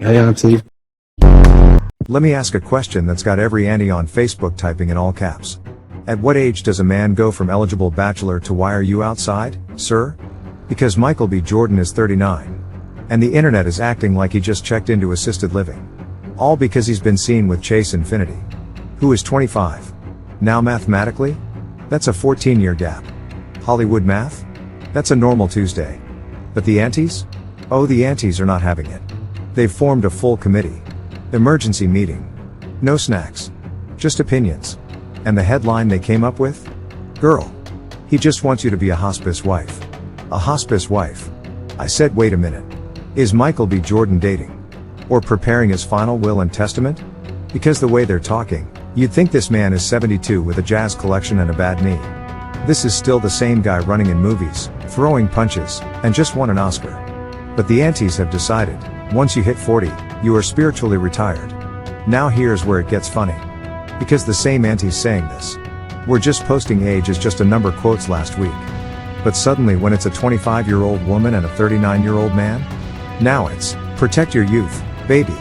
Hey, Auntie. Let me ask a question that's got every auntie on Facebook typing in all caps. At what age does a man go from eligible bachelor to why are you outside, sir? Because Michael B. Jordan is 39. And the internet is acting like he just checked into assisted living. All because he's been seen with Chase Infiniti, who is 25. Now mathematically? That's a 14-year gap. Hollywood math? That's a normal Tuesday. But the aunties? Oh, the aunties are not having it. They've formed a full committee. Emergency meeting. No snacks. Just opinions. And the headline they came up with? Girl. He just wants you to be a hospice wife. A hospice wife. I said, wait a minute. Is Michael B. Jordan dating? Or preparing his final will and testament? Because the way they're talking, you'd think this man is 72 with a jazz collection and a bad knee. This is still the same guy running in movies, throwing punches, and just won an Oscar. But the aunties have decided, once you hit 40, you are spiritually retired. Now here's where it gets funny. Because the same aunties saying this were just posting age as just a number quotes last week. But suddenly when it's a 25-year-old woman and a 39-year-old man, now it's, protect your youth, baby.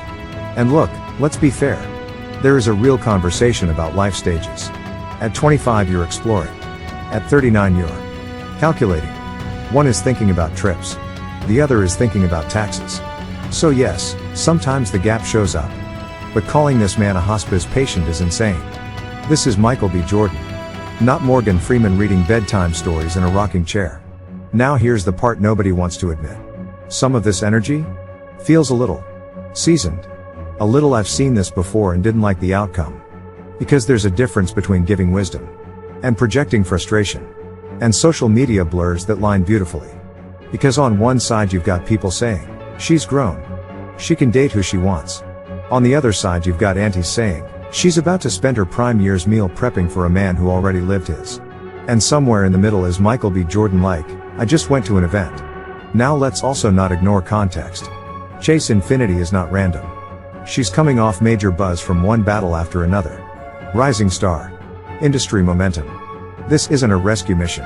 And look, let's be fair. There is a real conversation about life stages. At 25 you're exploring. At 39 you're calculating. One is thinking about trips. The other is thinking about taxes. So yes, sometimes the gap shows up. But calling this man a hospice patient is insane. This is Michael B. Jordan. Not Morgan Freeman reading bedtime stories in a rocking chair. Now here's the part nobody wants to admit. Some of this energy feels a little seasoned. A little I've seen this before and didn't like the outcome. Because there's a difference between giving wisdom and projecting frustration. And social media blurs that line beautifully. Because on one side you've got people saying, she's grown. She can date who she wants. On the other side you've got aunties saying, she's about to spend her prime years meal prepping for a man who already lived his. And somewhere in the middle is Michael B. Jordan like, I just went to an event. Now let's also not ignore context. Chase Infiniti is not random. She's coming off major buzz from one battle after another. Rising star. Industry momentum. This isn't a rescue mission.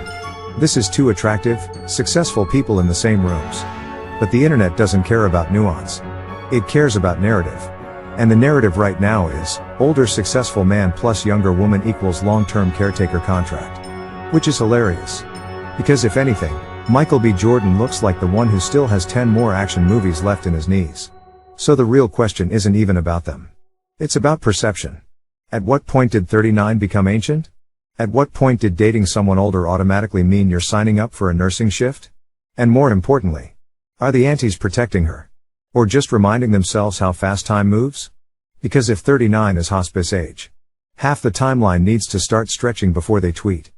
This is two attractive, successful people in the same rooms. But the internet doesn't care about nuance. It cares about narrative. And the narrative right now is, older successful man plus younger woman equals long-term caretaker contract. Which is hilarious. Because if anything, Michael B. Jordan looks like the one who still has 10 more action movies left in his knees. So the real question isn't even about them. It's about perception. At what point did 39 become ancient? At what point did dating someone older automatically mean you're signing up for a nursing shift? And more importantly, are the aunties protecting her? Or just reminding themselves how fast time moves? Because if 39 is hospice age, half the timeline needs to start stretching before they tweet.